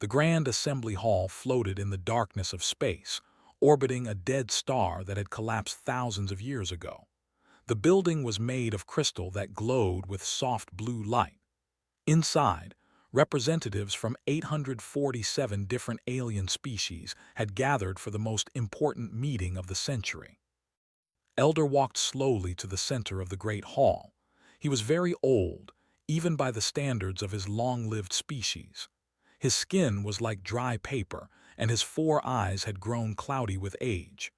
The Grand Assembly Hall floated in the darkness of space, orbiting a dead star that had collapsed thousands of years ago. The building was made of crystal that glowed with soft blue light. Inside, representatives from 847 different alien species had gathered for the most important meeting of the century. Elder walked slowly to the center of the great hall. He was very old, even by the standards of his long-lived species. His skin was like dry paper, and his 4 eyes had grown cloudy with age.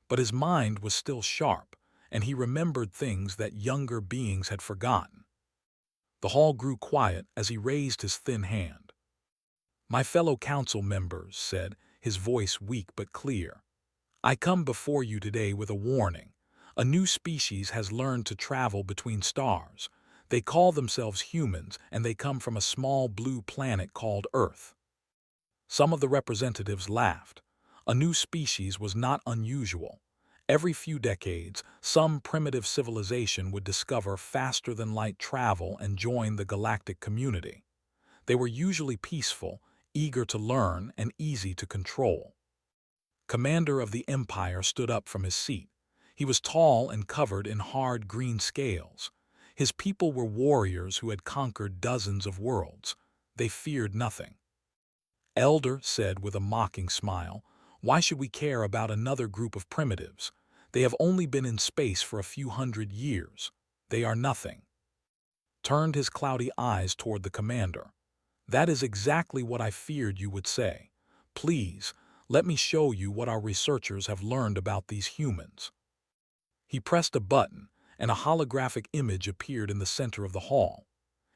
But his mind was still sharp, and he remembered things that younger beings had forgotten. The hall grew quiet as he raised his thin hand. "My fellow council members," said, his voice weak but clear, "I come before you today with a warning. A new species has learned to travel between stars. They call themselves humans, and they come from a small blue planet called Earth." Some of the representatives laughed. A new species was not unusual. Every few decades, some primitive civilization would discover faster-than-light travel and join the galactic community. They were usually peaceful, eager to learn, and easy to control. Commander of the Empire stood up from his seat. He was tall and covered in hard green scales. His people were warriors who had conquered dozens of worlds. They feared nothing. Elder said with a mocking smile, "Why should we care about another group of primitives? They have only been in space for a few hundred years. They are nothing." Turned his cloudy eyes toward the commander. "That is exactly what I feared you would say. Please, let me show you what our researchers have learned about these humans." He pressed a button, and a holographic image appeared in the center of the hall.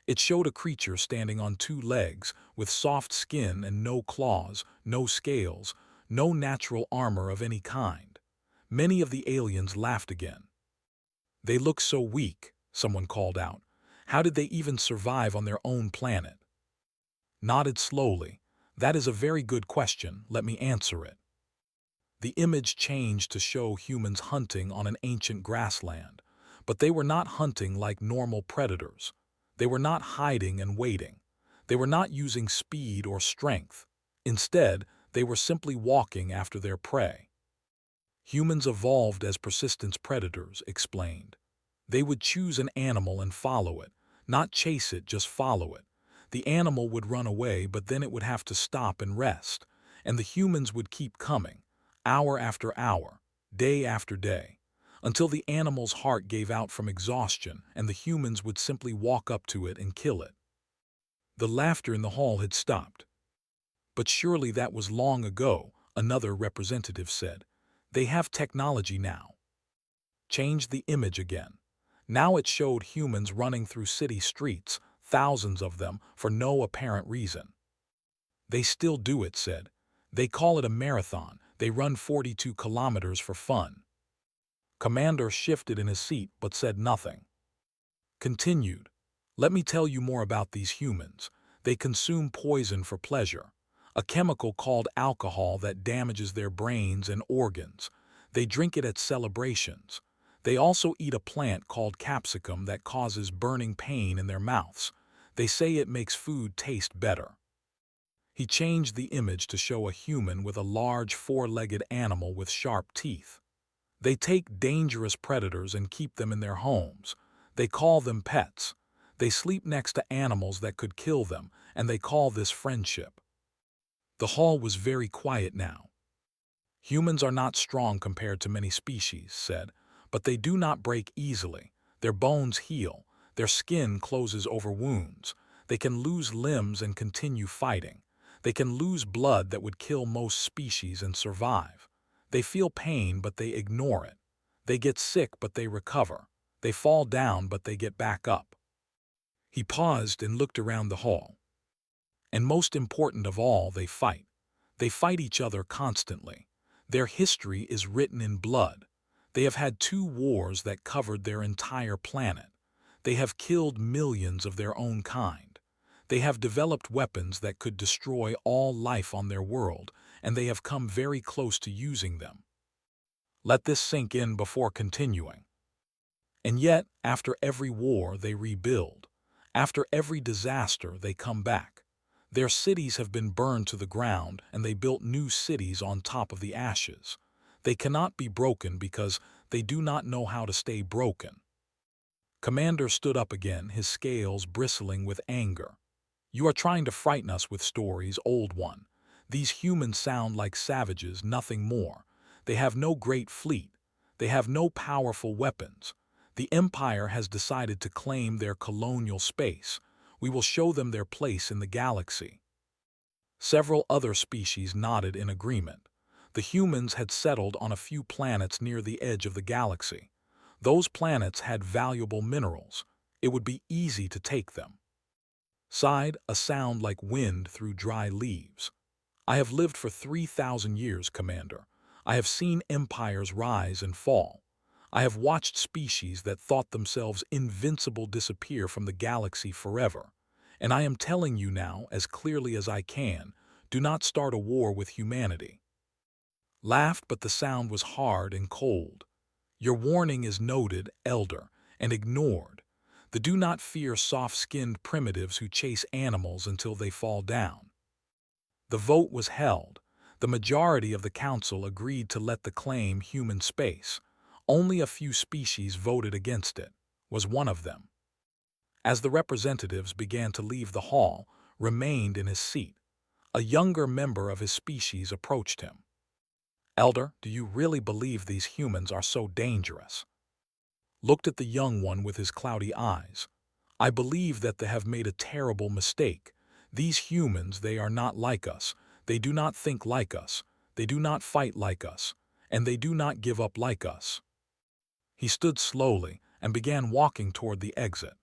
It showed a creature standing on 2 legs, with soft skin and no claws, no scales, no natural armor of any kind. Many of the aliens laughed again. "They look so weak," someone called out. "How did they even survive on their own planet?" Nodded slowly. "That is a very good question. Let me answer it." The image changed to show humans hunting on an ancient grassland, but they were not hunting like normal predators. They were not hiding and waiting. They were not using speed or strength. Instead, they were simply walking after their prey. Humans evolved as persistence predators, explained. They would choose an animal and follow it, not chase it, just follow it. The animal would run away, but then it would have to stop and rest, and the humans would keep coming, hour after hour, day after day, until the animal's heart gave out from exhaustion and the humans would simply walk up to it and kill it. The laughter in the hall had stopped. "But surely that was long ago," another representative said. "They have technology now." Changed the image again. Now it showed humans running through city streets, thousands of them, for no apparent reason. "They still do it," said. "They call it a marathon. They run 42 kilometers for fun." Commander shifted in his seat but said nothing. Continued. "Let me tell you more about these humans. They consume poison for pleasure, a chemical called alcohol that damages their brains and organs. They drink it at celebrations. They also eat a plant called capsicum that causes burning pain in their mouths. They say it makes food taste better." He changed the image to show a human with a large 4-legged animal with sharp teeth. "They take dangerous predators and keep them in their homes. They call them pets. They sleep next to animals that could kill them, and they call this friendship." The hall was very quiet now. "Humans are not strong compared to many species," said, "but they do not break easily. Their bones heal. Their skin closes over wounds. They can lose limbs and continue fighting. They can lose blood that would kill most species and survive. They feel pain, but they ignore it. They get sick, but they recover. They fall down, but they get back up." He paused and looked around the hall. "And most important of all, they fight. They fight each other constantly. Their history is written in blood. They have had 2 wars that covered their entire planet. They have killed millions of their own kind. They have developed weapons that could destroy all life on their world, and they have come very close to using them." Let this sink in before continuing. "And yet, after every war, they rebuild. After every disaster, they come back. Their cities have been burned to the ground, and they built new cities on top of the ashes. They cannot be broken because they do not know how to stay broken. Commander stood up again, his scales bristling with anger. You are trying to frighten us with stories, old one. These humans sound like savages, nothing more. They have no great fleet. They have no powerful weapons. The Empire has decided to claim their colonial space. We will show them their place in the galaxy. Several other species nodded in agreement. The humans had settled on a few planets near the edge of the galaxy. Those planets had valuable minerals. It would be easy to take them. Sighed a sound like wind through dry leaves. I have lived for 3,000 years, Commander. I have seen empires rise and fall. I have watched species that thought themselves invincible disappear from the galaxy forever. And I am telling you now, as clearly as I can, do not start a war with humanity. Laughed, but the sound was hard and cold. Your warning is noted, Elder, and ignored. The do not fear soft-skinned primitives who chase animals until they fall down. The vote was held. The majority of the council agreed to let the claim human space. Only a few species voted against it. Was one of them. As the representatives began to leave the hall, remained in his seat. A younger member of his species approached him. Elder, do you really believe these humans are so dangerous? Looked at the young one with his cloudy eyes. I believe that they have made a terrible mistake. These humans, they are not like us. They do not think like us. They do not fight like us. And they do not give up like us. He stood slowly and began walking toward the exit.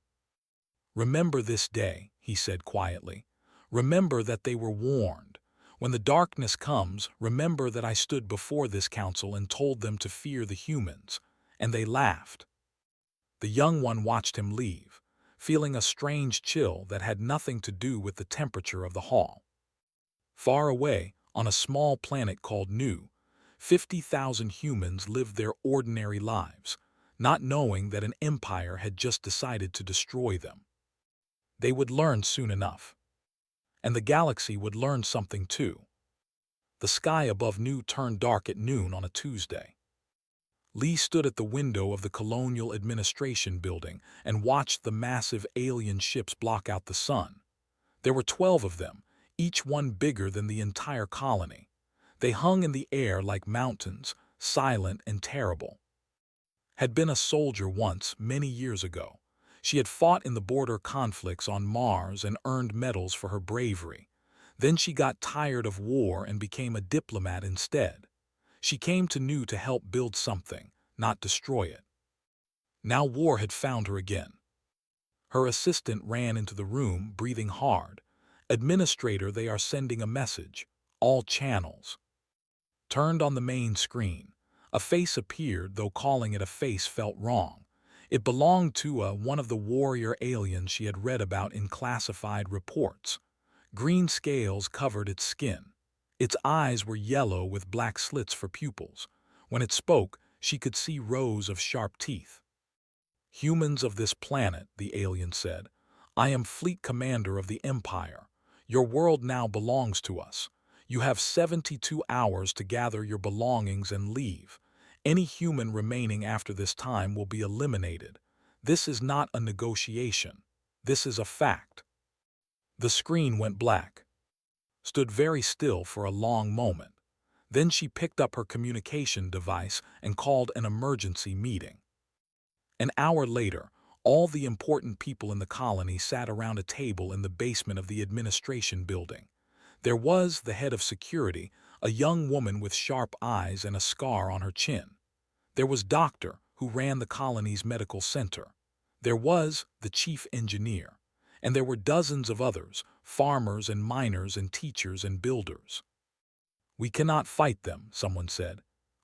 Remember this day, he said quietly. Remember that they were warned. When the darkness comes, remember that I stood before this council and told them to fear the humans. And they laughed. The young one watched him leave, feeling a strange chill that had nothing to do with the temperature of the hall. Far away, on a small planet called Nu, 50,000 humans lived their ordinary lives, not knowing that an empire had just decided to destroy them. They would learn soon enough. And the galaxy would learn something too. The sky above Nu turned dark at noon on a Tuesday. Lee stood at the window of the Colonial Administration building and watched the massive alien ships block out the sun. There were 12 of them, each one bigger than the entire colony. They hung in the air like mountains, silent and terrible. Had been a soldier once, many years ago. She had fought in the border conflicts on Mars and earned medals for her bravery. Then she got tired of war and became a diplomat instead. She came to Nu to help build something, not destroy it. Now war had found her again. Her assistant ran into the room, breathing hard. Administrator, they are sending a message. All channels. Turned on the main screen. A face appeared, though calling it a face felt wrong. It belonged to one of the warrior aliens she had read about in classified reports. Green scales covered its skin. Its eyes were yellow with black slits for pupils. When it spoke, she could see rows of sharp teeth. Humans of this planet, the alien said, I am fleet commander of the Empire. Your world now belongs to us. You have 72 hours to gather your belongings and leave. Any human remaining after this time will be eliminated. This is not a negotiation. This is a fact. The screen went black. Stood very still for a long moment. Then she picked up her communication device and called an emergency meeting. An hour later, all the important people in the colony sat around a table in the basement of the administration building. There was the head of security, a young woman with sharp eyes and a scar on her chin. There was Doctor, who ran the colony's medical center. There was the chief engineer. And there were dozens of others, farmers and miners and teachers and builders. We cannot fight them, someone said.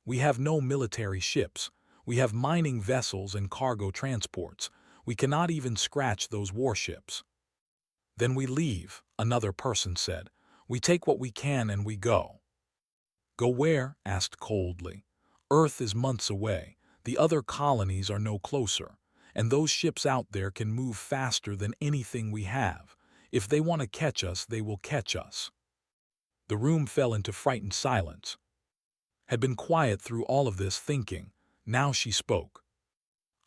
We have no military ships. We have mining vessels and cargo transports. We cannot even scratch those warships. Then we leave, another person said. We take what we can and we go. Go where? Asked coldly. Earth is months away. The other colonies are no closer. And those ships out there can move faster than anything we have. If they want to catch us, they will catch us." The room fell into frightened silence. Had been quiet through all of this thinking. Now she spoke.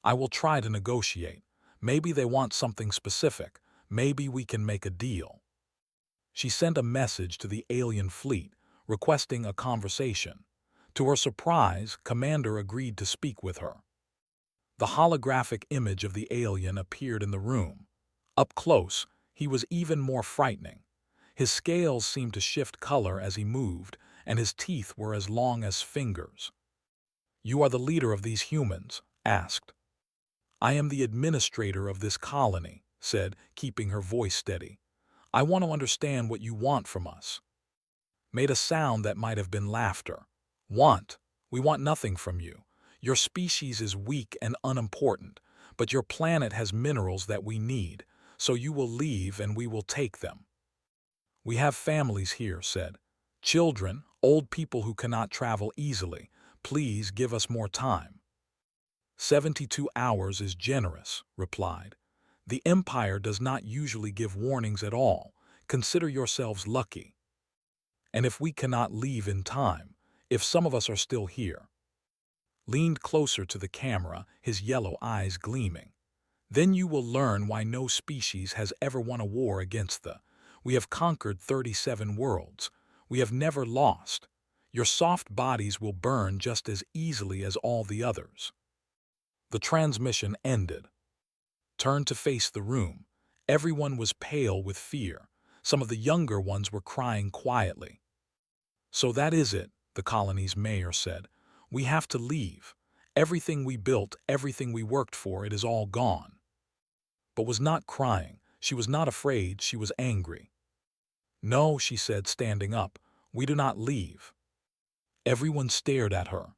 "I will try to negotiate. Maybe they want something specific. Maybe we can make a deal." She sent a message to the alien fleet, requesting a conversation. To her surprise, Commander agreed to speak with her. The holographic image of the alien appeared in the room. Up close, he was even more frightening. His scales seemed to shift color as he moved, and his teeth were as long as fingers. "You are the leader of these humans?" asked. "I am the administrator of this colony," said, keeping her voice steady. "I want to understand what you want from us." Made a sound that might have been laughter. "Want? We want nothing from you. Your species is weak and unimportant, but your planet has minerals that we need, so you will leave and we will take them." "We have families here," said. "Children, old people who cannot travel easily. Please give us more time." 72 hours is generous," replied. "The Empire does not usually give warnings at all. Consider yourselves lucky. And if we cannot leave in time, if some of us are still here." Leaned closer to the camera, his yellow eyes gleaming. "Then you will learn why no species has ever won a war against the. We have conquered 37 worlds. We have never lost. Your soft bodies will burn just as easily as all the others." The transmission ended. Turned to face the room. Everyone was pale with fear. Some of the younger ones were crying quietly. "So that is it," the colony's mayor said. "We have to leave. Everything we built, everything we worked for, it is all gone." But was not crying. She was not afraid, she was angry. "No," she said, standing up. "We do not leave." Everyone stared at her.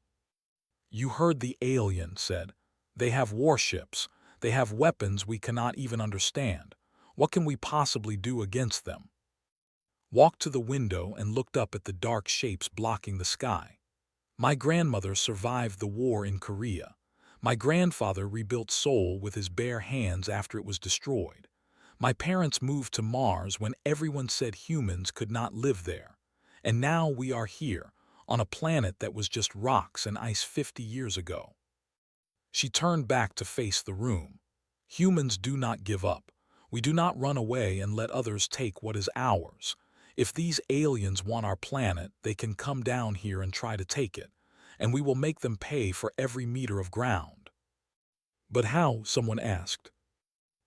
"You heard the alien said. They have warships. They have weapons we cannot even understand. What can we possibly do against them?" Walked to the window and looked up at the dark shapes blocking the sky. "My grandmother survived the war in Korea. My grandfather rebuilt Seoul with his bare hands after it was destroyed. My parents moved to Mars when everyone said humans could not live there. And now we are here, on a planet that was just rocks and ice 50 years ago." She turned back to face the room. "Humans do not give up. We do not run away and let others take what is ours. If these aliens want our planet, they can come down here and try to take it, and we will make them pay for every meter of ground." "But how?" someone asked.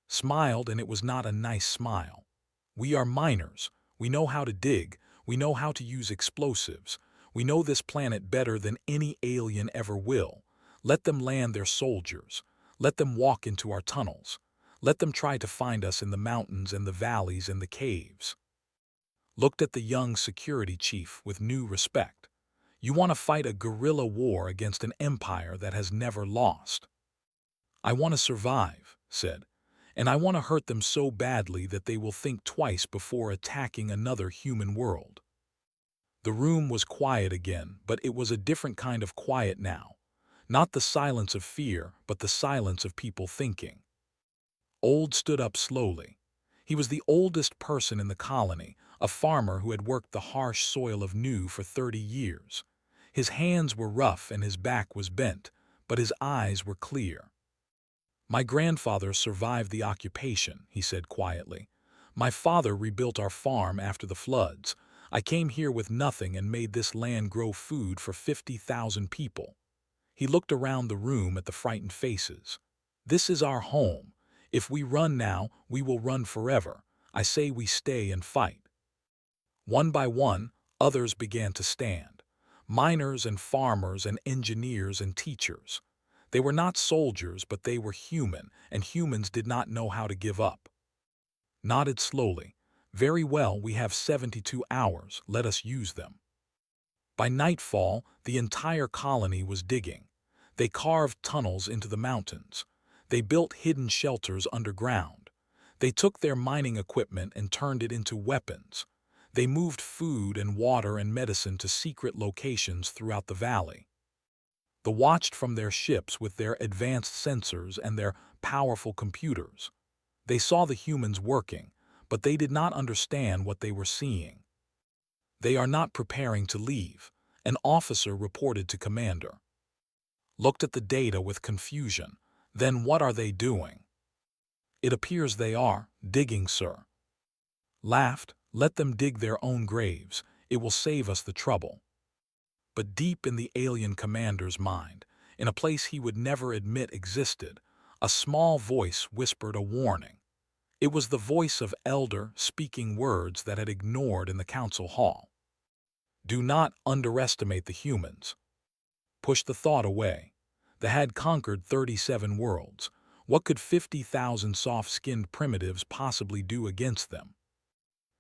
Smiled, and it was not a nice smile. "We are miners. We know how to dig. We know how to use explosives. We know this planet better than any alien ever will. Let them land their soldiers. Let them walk into our tunnels. Let them try to find us in the mountains and the valleys and the caves." Looked at the young security chief with new respect. "You want to fight a guerrilla war against an empire that has never lost." "I want to survive," said. "And I want to hurt them so badly that they will think twice before attacking another human world." The room was quiet again, but it was a different kind of quiet now. Not the silence of fear, but the silence of people thinking. Old stood up slowly. He was the oldest person in the colony, a farmer who had worked the harsh soil of New for 30 years. His hands were rough and his back was bent, but his eyes were clear. "My grandfather survived the occupation," he said quietly. "My father rebuilt our farm after the floods. I came here with nothing and made this land grow food for 50,000 people." He looked around the room at the frightened faces. "This is our home. If we run now, we will run forever. I say we stay and fight." One by one, others began to stand. Miners and farmers and engineers and teachers. They were not soldiers, but they were human, and humans did not know how to give up. Nodded slowly. "Very well, we have 72 hours. Let us use them." By nightfall, the entire colony was digging. They carved tunnels into the mountains. They built hidden shelters underground. They took their mining equipment and turned it into weapons. They moved food and water and medicine to secret locations throughout the valley. They watched from their ships with their advanced sensors and their powerful computers. They saw the humans working, but they did not understand what they were seeing. "They are not preparing to leave," an officer reported to Commander. Looked at the data with confusion. "Then what are they doing?" "It appears they are digging, sir." Laughed. "Let them dig their own graves. It will save us the trouble." But deep in the alien commander's mind, in a place he would never admit existed, a small voice whispered a warning. It was the voice of Elder speaking words that had ignored in the council hall. "Do not underestimate the humans." Push the thought away. They had conquered 37 worlds. What could 50,000 soft-skinned primitives possibly do against them?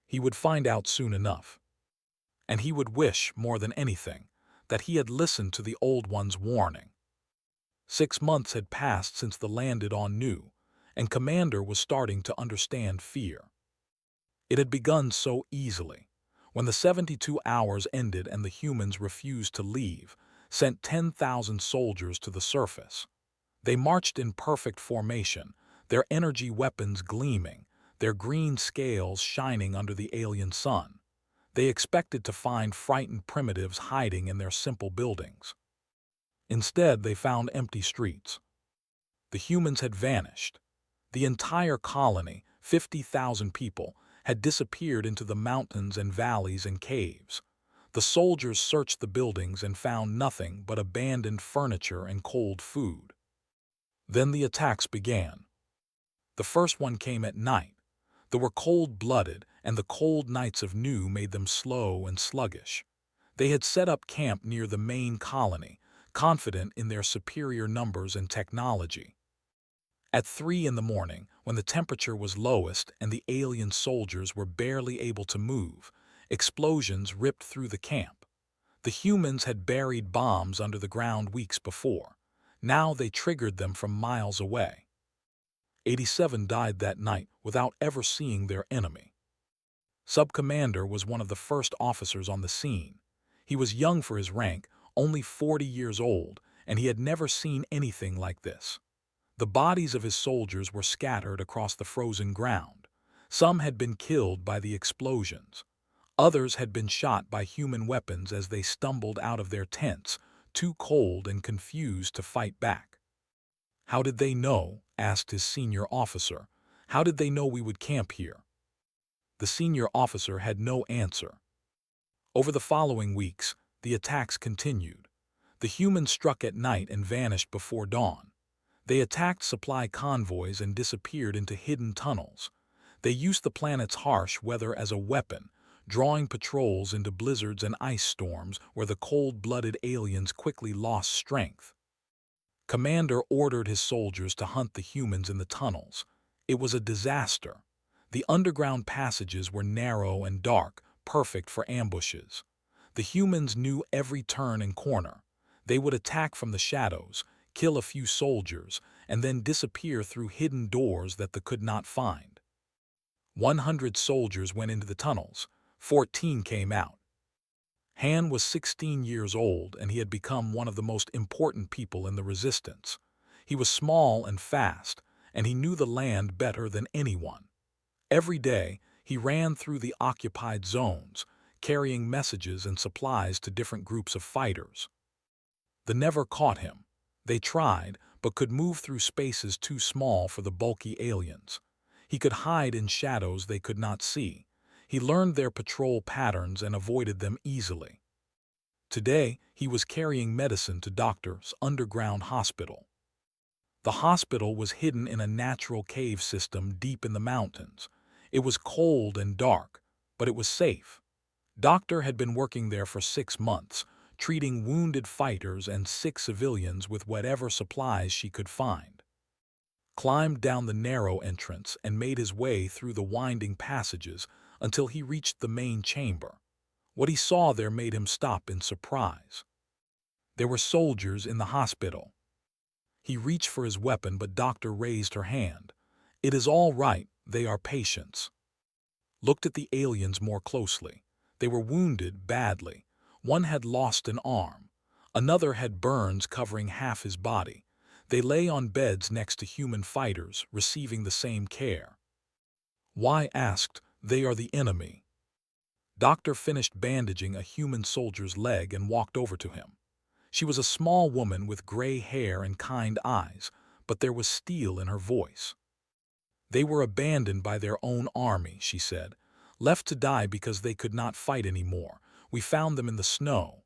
He would find out soon enough. And he would wish, more than anything, that he had listened to the Old One's warning. 6 months had passed since they landed on Nu, and Commander was starting to understand fear. It had begun so easily. When the 72 hours ended and the humans refused to leave, sent 10,000 soldiers to the surface. They marched in perfect formation, their energy weapons gleaming, their green scales shining under the alien sun. They expected to find frightened primitives hiding in their simple buildings. Instead, they found empty streets. The humans had vanished. The entire colony, 50,000 people, had disappeared into the mountains and valleys and caves. The soldiers searched the buildings and found nothing but abandoned furniture and cold food. Then the attacks began. The first one came at night. They were cold-blooded, and the cold nights of Nu made them slow and sluggish. They had set up camp near the main colony, confident in their superior numbers and technology. At 3 in the morning, when the temperature was lowest and the alien soldiers were barely able to move, explosions ripped through the camp. The humans had buried bombs under the ground weeks before. Now they triggered them from miles away. 87 died that night without ever seeing their enemy. Sub-Commander was one of the first officers on the scene. He was young for his rank, only 40 years old, and he had never seen anything like this. The bodies of his soldiers were scattered across the frozen ground. Some had been killed by the explosions. Others had been shot by human weapons as they stumbled out of their tents, too cold and confused to fight back. "How did they know?" asked his senior officer. "How did they know we would camp here?" The senior officer had no answer. Over the following weeks, the attacks continued. The humans struck at night and vanished before dawn. They attacked supply convoys and disappeared into hidden tunnels. They used the planet's harsh weather as a weapon, drawing patrols into blizzards and ice storms where the cold-blooded aliens quickly lost strength. Commander ordered his soldiers to hunt the humans in the tunnels. It was a disaster. The underground passages were narrow and dark, perfect for ambushes. The humans knew every turn and corner. They would attack from the shadows, kill a few soldiers, and then disappear through hidden doors that they could not find. 100 soldiers went into the tunnels. 14 came out. Han was 16 years old, and he had become one of the most important people in the resistance. He was small and fast, and he knew the land better than anyone. Every day, he ran through the occupied zones, carrying messages and supplies to different groups of fighters. They never caught him. They tried, but could move through spaces too small for the bulky aliens. He could hide in shadows they could not see. He learned their patrol patterns and avoided them easily. Today, he was carrying medicine to Doctor's underground hospital. The hospital was hidden in a natural cave system deep in the mountains. It was cold and dark, but it was safe. Doctor had been working there for 6 months, treating wounded fighters and sick civilians with whatever supplies she could find. Climbed down the narrow entrance and made his way through the winding passages until he reached the main chamber. What he saw there made him stop in surprise. There were soldiers in the hospital. He reached for his weapon, but Doctor raised her hand. "It is all right, they are patients." Looked at the aliens more closely. They were wounded badly. One had lost an arm. Another had burns covering half his body. They lay on beds next to human fighters, receiving the same care. "Why?" asked They are the enemy. Doctor finished bandaging a human soldier's leg and walked over to him. She was a small woman with gray hair and kind eyes, but there was steel in her voice. They were abandoned by their own army, she said, left to die because they could not fight anymore. We found them in the snow.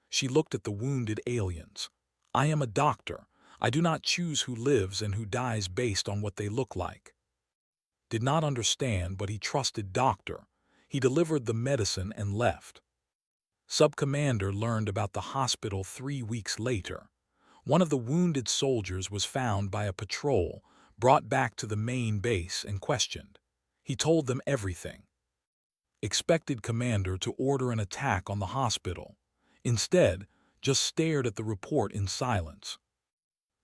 She looked at the wounded aliens. I am a doctor. I do not choose who lives and who dies based on what they look like. Did not understand, but he trusted Doctor. He delivered the medicine and left. Sub-Commander learned about the hospital 3 weeks later. One of the wounded soldiers was found by a patrol, brought back to the main base and questioned. He told them everything. Expected Commander to order an attack on the hospital. Instead, just stared at the report in silence.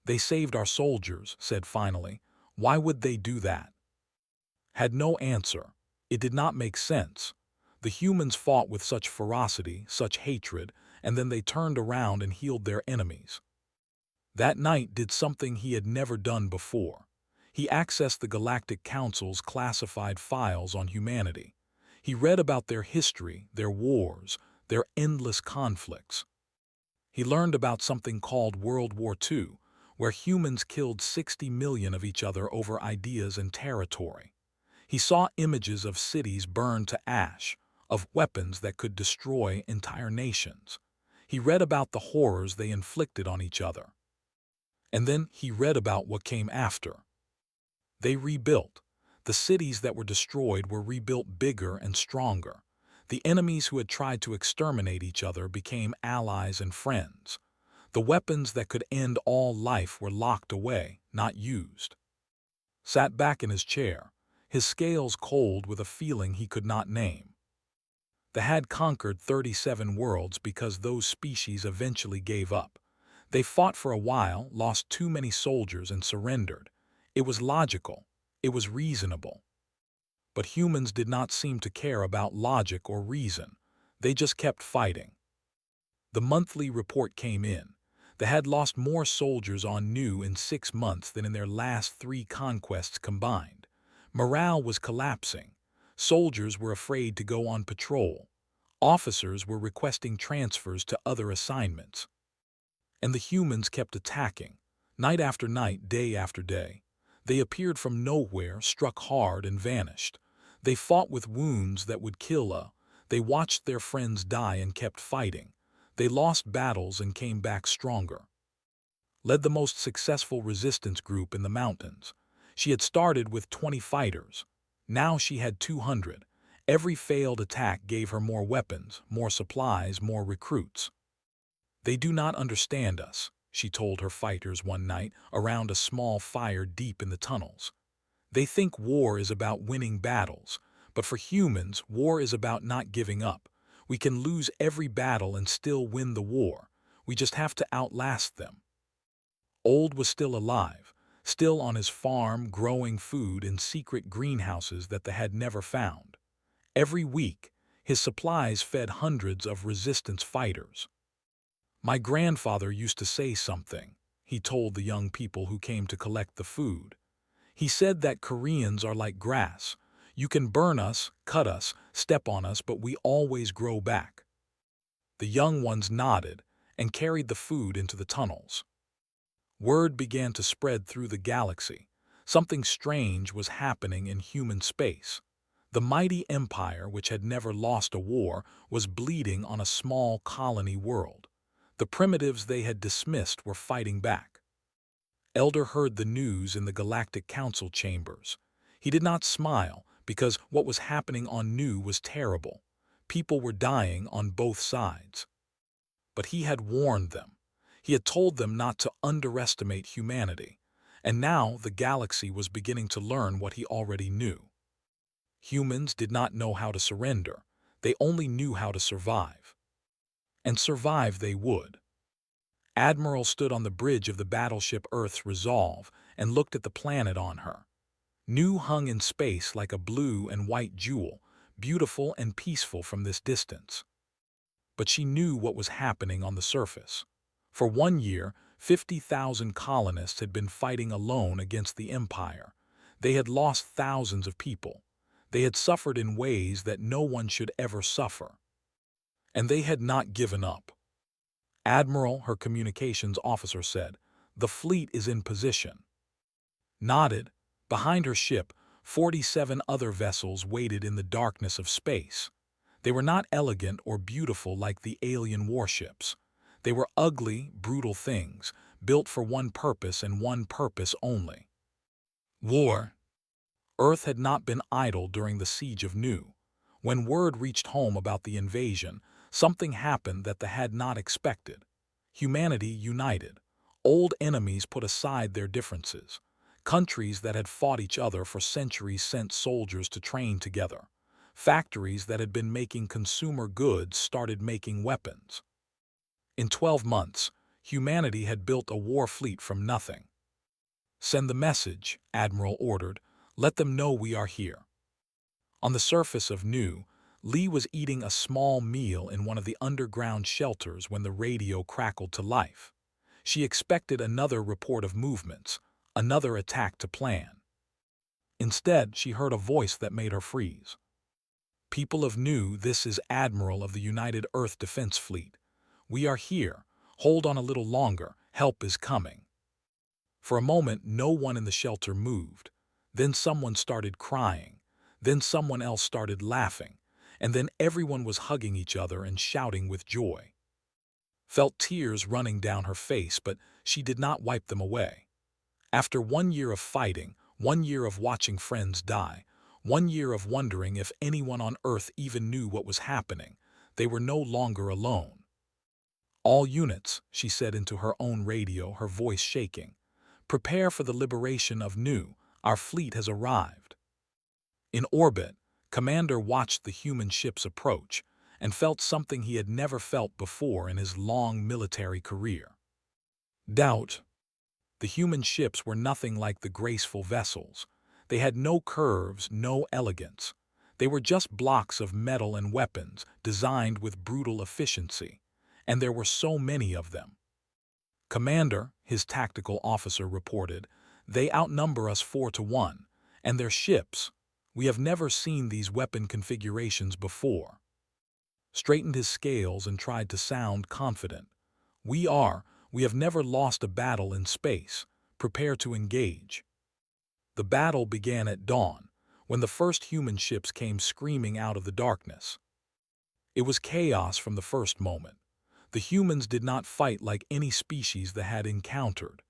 They saved our soldiers, said finally. Why would they do that? Had no answer. It did not make sense. The humans fought with such ferocity, such hatred, and then they turned around and healed their enemies. That night did something he had never done before. He accessed the Galactic Council's classified files on humanity. He read about their history, their wars, their endless conflicts. He learned about something called World War II, where humans killed 60 million of each other over ideas and territory. He saw images of cities burned to ash, of weapons that could destroy entire nations. He read about the horrors they inflicted on each other. And then he read about what came after. They rebuilt. The cities that were destroyed were rebuilt bigger and stronger. The enemies who had tried to exterminate each other became allies and friends. The weapons that could end all life were locked away, not used. Sat back in his chair, his scales cold with a feeling he could not name. They had conquered 37 worlds because those species eventually gave up. They fought for a while, lost too many soldiers, and surrendered. It was logical. It was reasonable. But humans did not seem to care about logic or reason. They just kept fighting. The monthly report came in. They had lost more soldiers on New in 6 months than in their last 3 conquests combined. Morale was collapsing. Soldiers were afraid to go on patrol. Officers were requesting transfers to other assignments. And the humans kept attacking, night after night, day after day. They appeared from nowhere, struck hard, and vanished. They fought with wounds that would kill. They watched their friends die and kept fighting. They lost battles and came back stronger. Led the most successful resistance group in the mountains. She had started with 20 fighters. Now she had 200. Every failed attack gave her more weapons, more supplies, more recruits. They do not understand us, she told her fighters one night around a small fire deep in the tunnels. They think war is about winning battles, but for humans, war is about not giving up. We can lose every battle and still win the war. We just have to outlast them. Old was still alive, still on his farm growing food in secret greenhouses that they had never found. Every week, his supplies fed hundreds of resistance fighters. My grandfather used to say something, he told the young people who came to collect the food. He said that Koreans are like grass. You can burn us, cut us, step on us, but we always grow back. The young ones nodded and carried the food into the tunnels. Word began to spread through the galaxy. Something strange was happening in human space. The mighty empire, which had never lost a war, was bleeding on a small colony world. The primitives they had dismissed were fighting back. Elder heard the news in the Galactic Council chambers. He did not smile because what was happening on New was terrible. People were dying on both sides. But he had warned them. He had told them not to underestimate humanity. And now the galaxy was beginning to learn what he already knew. Humans did not know how to surrender. They only knew how to survive. And survive they would. Admiral stood on the bridge of the battleship Earth's Resolve and looked at the planet on her. New hung in space like a blue and white jewel, beautiful and peaceful from this distance. But she knew what was happening on the surface. For 1 year, 50,000 colonists had been fighting alone against the Empire. They had lost thousands of people. They had suffered in ways that no one should ever suffer. And they had not given up. Admiral, her communications officer, said, "The fleet is in position." Nodded. Behind her ship, 47 other vessels waited in the darkness of space. They were not elegant or beautiful like the alien warships. They were ugly, brutal things, built for one purpose and one purpose only: war. Earth had not been idle during the siege of Nu. When word reached home about the invasion, something happened that they had not expected. Humanity united. Old enemies put aside their differences. Countries that had fought each other for centuries sent soldiers to train together. Factories that had been making consumer goods started making weapons. In 12 months, humanity had built a war fleet from nothing. "Send the message," Admiral ordered. "Let them know we are here." On the surface of Nu, Lee was eating a small meal in one of the underground shelters when the radio crackled to life. She expected another report of movements, another attack to plan. Instead, she heard a voice that made her freeze. "People of Nu, this is Admiral of the United Earth Defense Fleet. We are here. Hold on a little longer. Help is coming." For a moment, no one in the shelter moved. Then someone started crying. Then someone else started laughing. And then everyone was hugging each other and shouting with joy. Felt tears running down her face, but she did not wipe them away. After 1 year of fighting, 1 year of watching friends die, 1 year of wondering if anyone on Earth even knew what was happening, they were no longer alone. "All units," she said into her own radio, her voice shaking. "Prepare for the liberation of Nu. Our fleet has arrived." In orbit, Commander watched the human ships approach and felt something he had never felt before in his long military career: doubt. The human ships were nothing like the graceful vessels. They had no curves, no elegance. They were just blocks of metal and weapons designed with brutal efficiency. And there were so many of them. "Commander," his tactical officer reported, "they outnumber us 4-1, and their ships, we have never seen these weapon configurations before." Straightened his scales and tried to sound confident. We have never lost a battle in space. Prepare to engage." The battle began at dawn, when the first human ships came screaming out of the darkness. It was chaos from the first moment. The humans did not fight like any species they had encountered.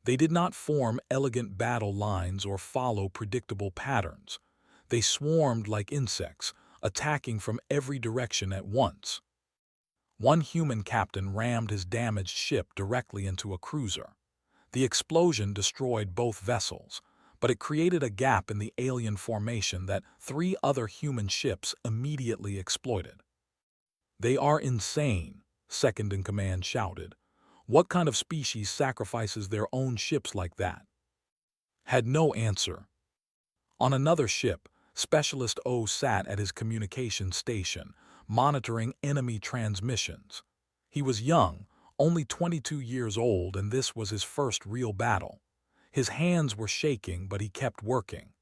They did not form elegant battle lines or follow predictable patterns. They swarmed like insects, attacking from every direction at once. One human captain rammed his damaged ship directly into a cruiser. The explosion destroyed both vessels, but it created a gap in the alien formation that 3 other human ships immediately exploited. "They are insane," second-in-command shouted. "What kind of species sacrifices their own ships like that?" Had no answer. On another ship, Specialist O sat at his communication station, monitoring enemy transmissions. He was young, only 22 years old, and this was his first real battle. His hands were shaking, but he kept working.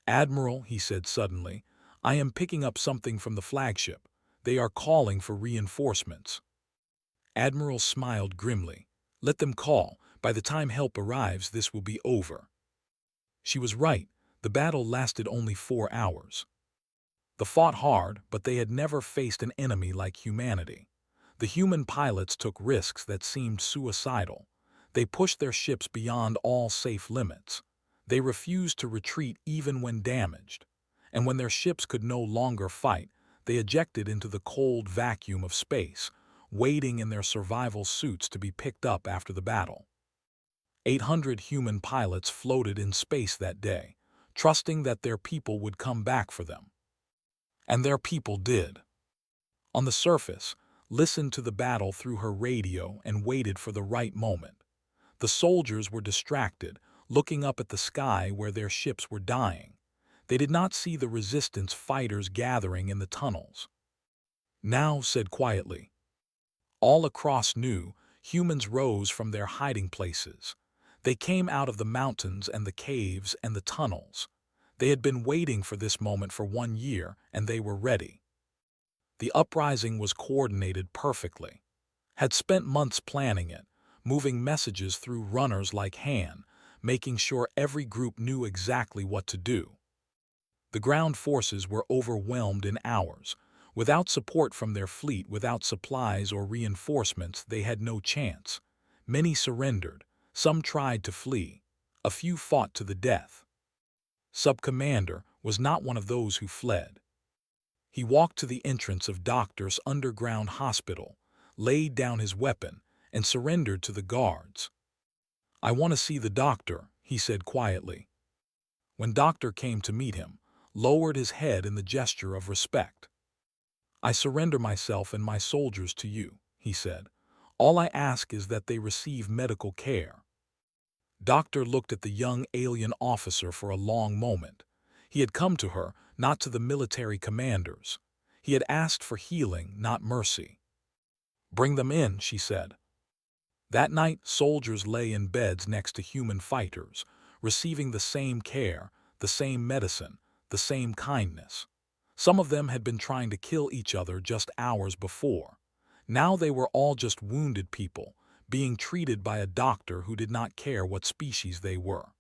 "Admiral," he said suddenly, "I am picking up something from the flagship. They are calling for reinforcements." Admiral smiled grimly. "Let them call. By the time help arrives, this will be over." She was right. The battle lasted only 4 hours. They fought hard, but they had never faced an enemy like humanity. The human pilots took risks that seemed suicidal. They pushed their ships beyond all safe limits. They refused to retreat even when damaged. And when their ships could no longer fight, they ejected into the cold vacuum of space, waiting in their survival suits to be picked up after the battle. 800 human pilots floated in space that day, trusting that their people would come back for them. And their people did. On the surface, listened to the battle through her radio and waited for the right moment. The soldiers were distracted, looking up at the sky where their ships were dying. They did not see the resistance fighters gathering in the tunnels. "Now," said quietly. All across Nu, humans rose from their hiding places. They came out of the mountains and the caves and the tunnels. They had been waiting for this moment for 1 year, and they were ready. The uprising was coordinated perfectly. Had spent months planning it, moving messages through runners like Han, making sure every group knew exactly what to do. The ground forces were overwhelmed in hours. Without support from their fleet, without supplies or reinforcements, they had no chance. Many surrendered, some tried to flee, a few fought to the death. Sub-Commander was not one of those who fled. He walked to the entrance of Doctor's underground hospital, laid down his weapon, and surrendered to the guards. "I want to see the doctor," he said quietly. When Doctor came to meet him, lowered his head in the gesture of respect. "I surrender myself and my soldiers to you," he said. "All I ask is that they receive medical care." Doctor looked at the young alien officer for a long moment. He had come to her, not to the military commanders. He had asked for healing, not mercy. "Bring them in," she said. That night, soldiers lay in beds next to human fighters, receiving the same care, the same medicine, the same kindness. Some of them had been trying to kill each other just hours before. Now they were all just wounded people, being treated by a doctor who did not care what species they were.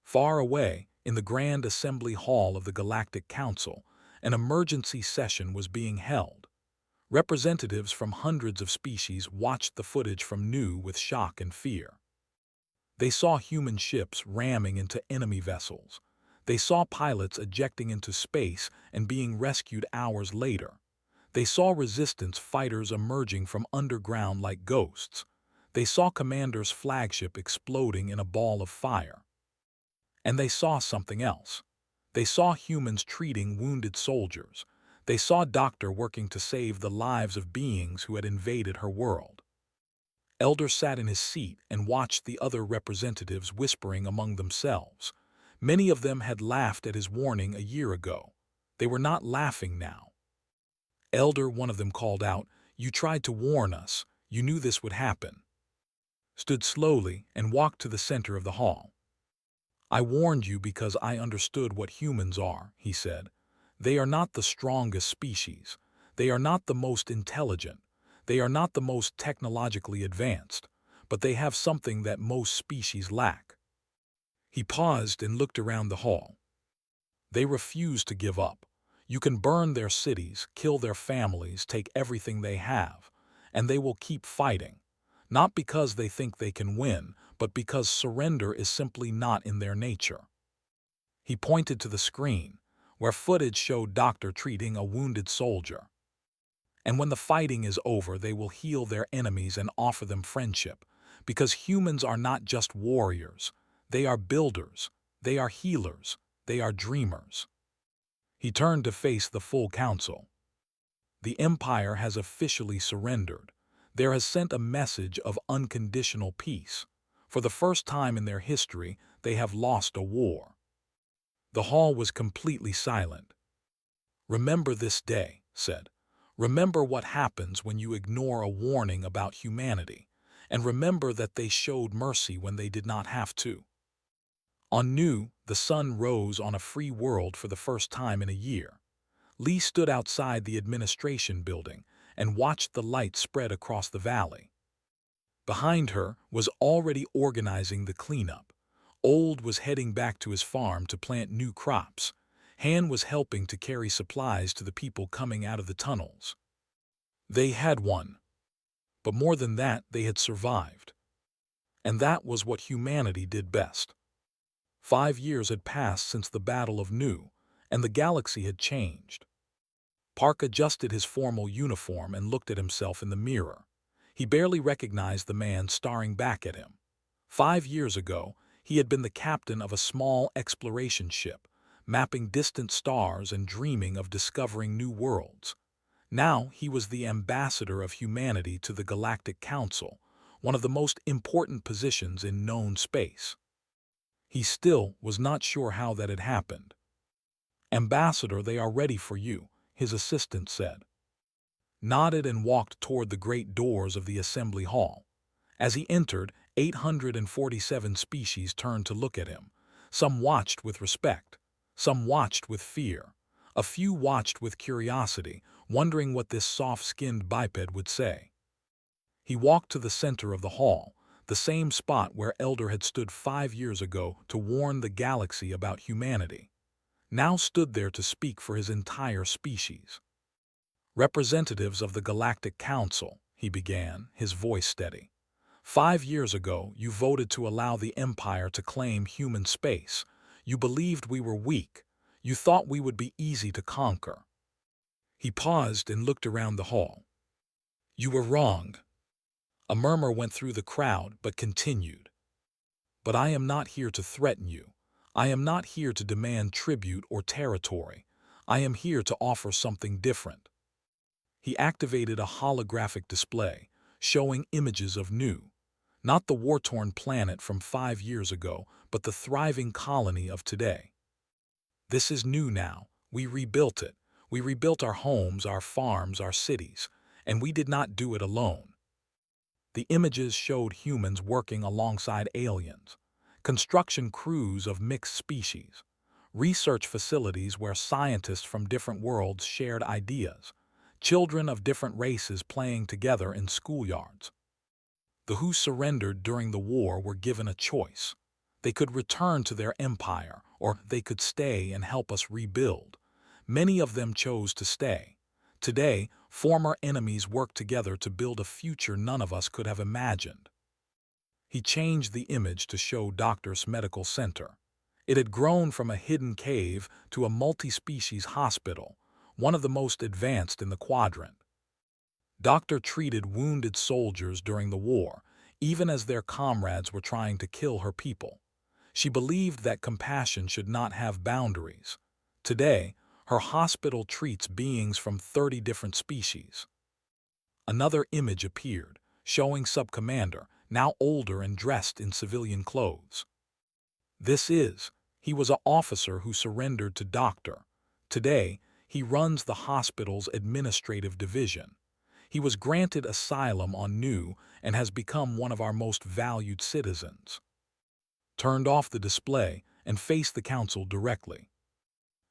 Far away, in the Grand Assembly Hall of the Galactic Council, an emergency session was being held. Representatives from hundreds of species watched the footage from Nu with shock and fear. They saw human ships ramming into enemy vessels. They saw pilots ejecting into space and being rescued hours later. They saw resistance fighters emerging from underground like ghosts. They saw Commander's flagship exploding in a ball of fire. And they saw something else. They saw humans treating wounded soldiers. They saw Doctor working to save the lives of beings who had invaded her world. Elder sat in his seat and watched the other representatives whispering among themselves. Many of them had laughed at his warning a year ago. They were not laughing now. "Elder," one of them called out, "you tried to warn us. You knew this would happen." Stood slowly and walked to the center of the hall. "I warned you because I understood what humans are," he said. "They are not the strongest species. They are not the most intelligent. They are not the most technologically advanced, but they have something that most species lack." He paused and looked around the hall. "They refuse to give up. You can burn their cities, kill their families, take everything they have, and they will keep fighting. Not because they think they can win, but because surrender is simply not in their nature." He pointed to the screen, where footage showed Doctor treating a wounded soldier. "And when the fighting is over, they will heal their enemies and offer them friendship, because humans are not just warriors. They are builders. They are healers. They are dreamers." He turned to face the full council. "The Empire has officially surrendered. There has sent a message of unconditional peace. For the first time in their history, they have lost a war." The hall was completely silent. "Remember this day," said. "Remember what happens when you ignore a warning about humanity, and remember that they showed mercy when they did not have to." On Nu, the sun rose on a free world for the first time in a year. Lee stood outside the administration building and watched the light spread across the valley. Behind her was already organizing the cleanup. Old was heading back to his farm to plant new crops. Han was helping to carry supplies to the people coming out of the tunnels. They had won. But more than that, they had survived. And that was what humanity did best. 5 years had passed since the Battle of Nu, and the galaxy had changed. Park adjusted his formal uniform and looked at himself in the mirror. He barely recognized the man staring back at him. 5 years ago, he had been the captain of a small exploration ship, mapping distant stars and dreaming of discovering new worlds. Now he was the ambassador of humanity to the Galactic Council, one of the most important positions in known space. He still was not sure how that had happened. "Ambassador, they are ready for you," his assistant said. Nodded and walked toward the great doors of the assembly hall. As he entered, 847 species turned to look at him. Some watched with respect. Some watched with fear. A few watched with curiosity, wondering what this soft-skinned biped would say. He walked to the center of the hall, the same spot where Elder had stood 5 years ago to warn the galaxy about humanity, now stood there to speak for his entire species. "Representatives of the Galactic Council," he began, his voice steady. "5 years ago, you voted to allow the Empire to claim human space. You believed we were weak. You thought we would be easy to conquer." He paused and looked around the hall. "You were wrong." A murmur went through the crowd, but continued. "But I am not here to threaten you. I am not here to demand tribute or territory. I am here to offer something different." He activated a holographic display, showing images of new, not the war-torn planet from 5 years ago, but the thriving colony of today. "This is new now. We rebuilt it. We rebuilt our homes, our farms, our cities, and we did not do it alone." The images showed humans working alongside aliens, construction crews of mixed species, research facilities where scientists from different worlds shared ideas, children of different races playing together in schoolyards. The who surrendered during the war were given a choice. They could return to their empire, or they could stay and help us rebuild. Many of them chose to stay. Today, former enemies work together to build a future none of us could have imagined. He changed the image to show Doctor's Medical Center. It had grown from a hidden cave to a multi-species hospital, one of the most advanced in the quadrant. Doctor treated wounded soldiers during the war, even as their comrades were trying to kill her people. She believed that compassion should not have boundaries. Today, her hospital treats beings from 30 different species. Another image appeared, showing Sub-Commander, now older and dressed in civilian clothes. He was an officer who surrendered to Doctor. Today, he runs the hospital's administrative division. He was granted asylum on New and has become one of our most valued citizens. Turned off the display and faced the council directly.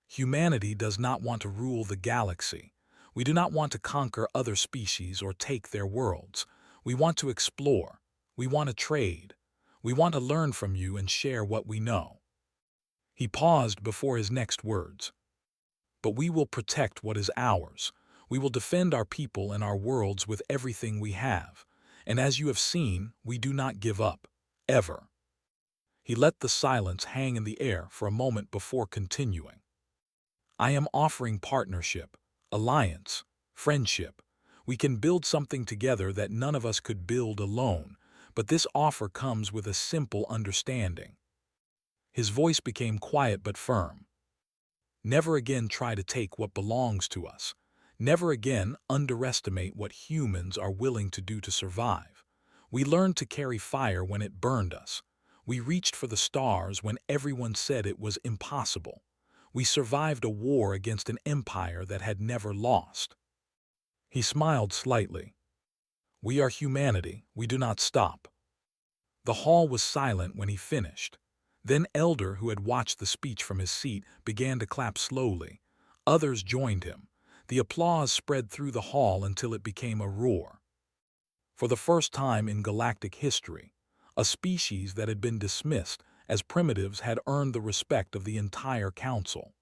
"Humanity does not want to rule the galaxy. We do not want to conquer other species or take their worlds. We want to explore. We want to trade. We want to learn from you and share what we know." He paused before his next words. "But we will protect what is ours. We will defend our people and our worlds with everything we have. And as you have seen, we do not give up. Ever." He let the silence hang in the air for a moment before continuing. "I am offering partnership, alliance, friendship. We can build something together that none of us could build alone, but this offer comes with a simple understanding." His voice became quiet but firm. "Never again try to take what belongs to us. Never again underestimate what humans are willing to do to survive. We learned to carry fire when it burned us. We reached for the stars when everyone said it was impossible. We survived a war against an empire that had never lost." He smiled slightly. "We are humanity. We do not stop." The hall was silent when he finished. Then Elder, who had watched the speech from his seat, began to clap slowly. Others joined him. The applause spread through the hall until it became a roar. For the first time in galactic history, a species that had been dismissed as primitives had earned the respect of the entire council.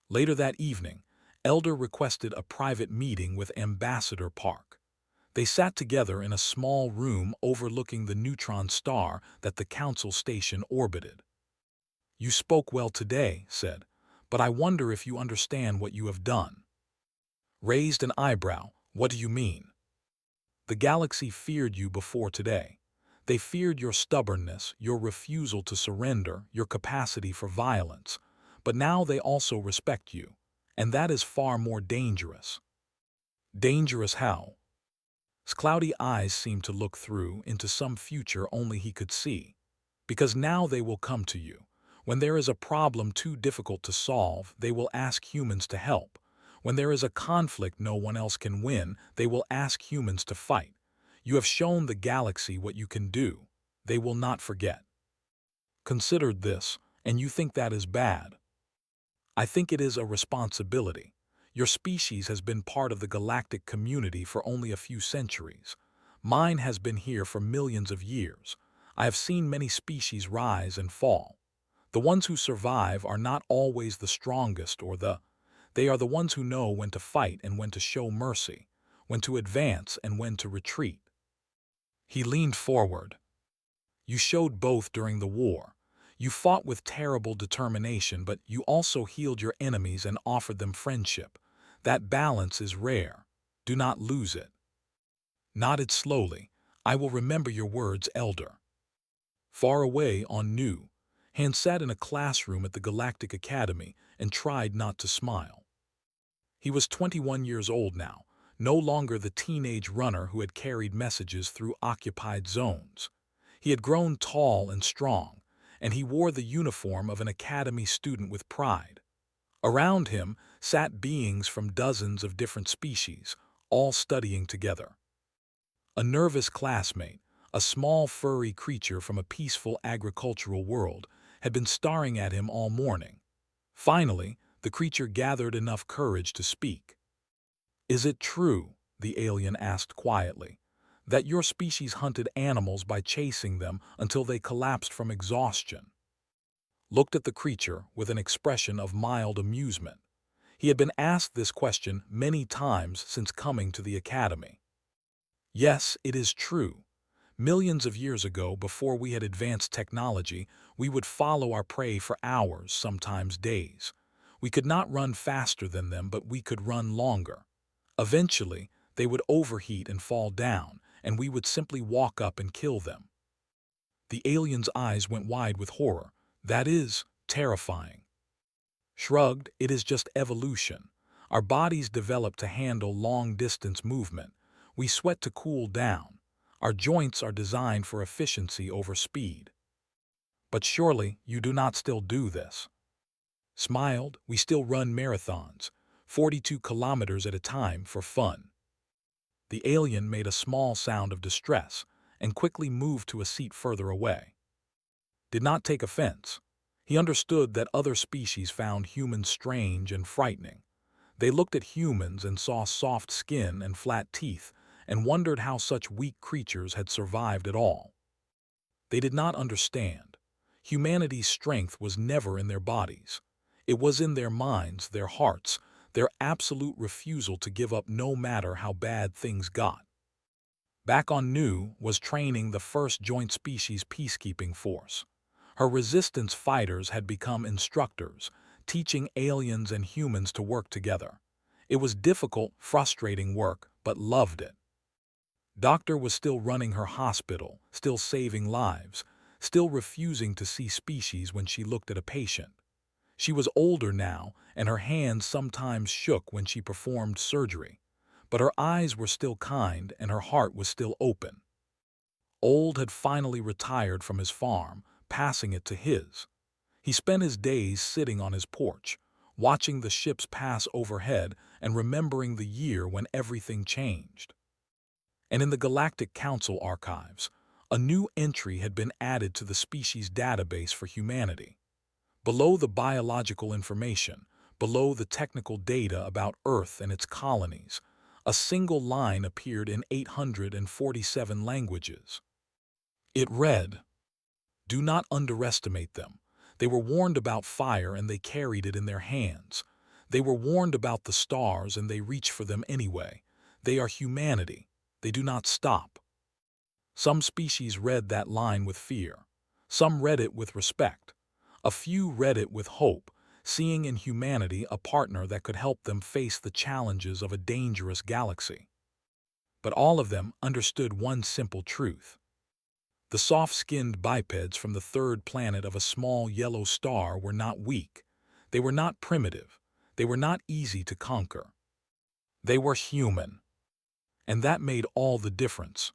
Later that evening, Elder requested a private meeting with Ambassador Park. They sat together in a small room overlooking the neutron star that the council station orbited. "You spoke well today," said, "but I wonder if you understand what you have done." Raised an eyebrow. "What do you mean?" "The galaxy feared you before today. They feared your stubbornness, your refusal to surrender, your capacity for violence. But now they also respect you, and that is far more dangerous." "Dangerous how?" His cloudy eyes seemed to look through into some future only he could see. "Because now they will come to you. When there is a problem too difficult to solve, they will ask humans to help. When there is a conflict no one else can win, they will ask humans to fight. You have shown the galaxy what you can do. They will not forget." "Considered this, and you think that is bad?" I think it is a responsibility. Your species has been part of the galactic community for only a few centuries. Mine has been here for millions of years. I have seen many species rise and fall. The ones who survive are not always the strongest they are the ones who know when to fight and when to show mercy, when to advance and when to retreat. He leaned forward. You showed both during the war. You fought with terrible determination, but you also healed your enemies and offered them friendship. That balance is rare. Do not lose it. Nodded slowly. I will remember your words, Elder. Far away on Nu, Han sat in a classroom at the Galactic Academy and tried not to smile. He was 21 years old now, no longer the teenage runner who had carried messages through occupied zones. He had grown tall and strong, and he wore the uniform of an academy student with pride. Around him sat beings from dozens of different species, all studying together. A nervous classmate, a small furry creature from a peaceful agricultural world, had been staring at him all morning. Finally, the creature gathered enough courage to speak. Is it true, the alien asked quietly, that your species hunted animals by chasing them until they collapsed from exhaustion? Looked at the creature with an expression of mild amusement. He had been asked this question many times since coming to the academy. Yes, it is true. Millions of years ago, before we had advanced technology, we would follow our prey for hours, sometimes days. We could not run faster than them, but we could run longer. Eventually, they would overheat and fall down, and we would simply walk up and kill them. The alien's eyes went wide with horror. That is terrifying. Shrugged, it is just evolution. Our bodies develop to handle long-distance movement. We sweat to cool down. Our joints are designed for efficiency over speed. But surely you do not still do this. Smiled, we still run marathons, 42 kilometers at a time for fun. The alien made a small sound of distress and quickly moved to a seat further away. Did not take offense. He understood that other species found humans strange and frightening. They looked at humans and saw soft skin and flat teeth and wondered how such weak creatures had survived at all. They did not understand. Humanity's strength was never in their bodies. It was in their minds, their hearts, their absolute refusal to give up no matter how bad things got. Back on Nu was training the first joint species peacekeeping force. Her resistance fighters had become instructors, teaching aliens and humans to work together. It was difficult, frustrating work, but loved it. Doctor was still running her hospital, still saving lives, still refusing to see species when she looked at a patient. She was older now, and her hands sometimes shook when she performed surgery. But her eyes were still kind and her heart was still open. Old had finally retired from his farm, passing it to his. He spent his days sitting on his porch, watching the ships pass overhead and remembering the year when everything changed. And in the Galactic Council archives, a new entry had been added to the species database for humanity. Below the biological information, below the technical data about Earth and its colonies, a single line appeared in 847 languages. It read, "Do not underestimate them. They were warned about fire and they carried it in their hands. They were warned about the stars and they reach for them anyway. They are humanity. They do not stop." Some species read that line with fear. Some read it with respect. A few read it with hope, seeing in humanity a partner that could help them face the challenges of a dangerous galaxy. But all of them understood one simple truth. The soft-skinned bipeds from the third planet of a small yellow star were not weak. They were not primitive. They were not easy to conquer. They were human. And that made all the difference.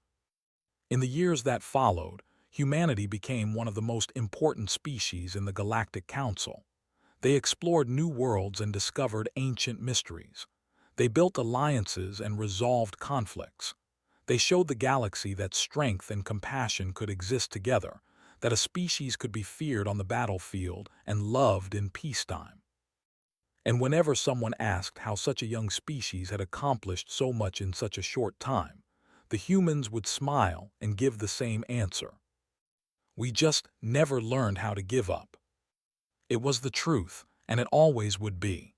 In the years that followed, humanity became one of the most important species in the Galactic Council. They explored new worlds and discovered ancient mysteries. They built alliances and resolved conflicts. They showed the galaxy that strength and compassion could exist together, that a species could be feared on the battlefield and loved in peacetime. And whenever someone asked how such a young species had accomplished so much in such a short time, the humans would smile and give the same answer. We just never learned how to give up. It was the truth, and it always would be.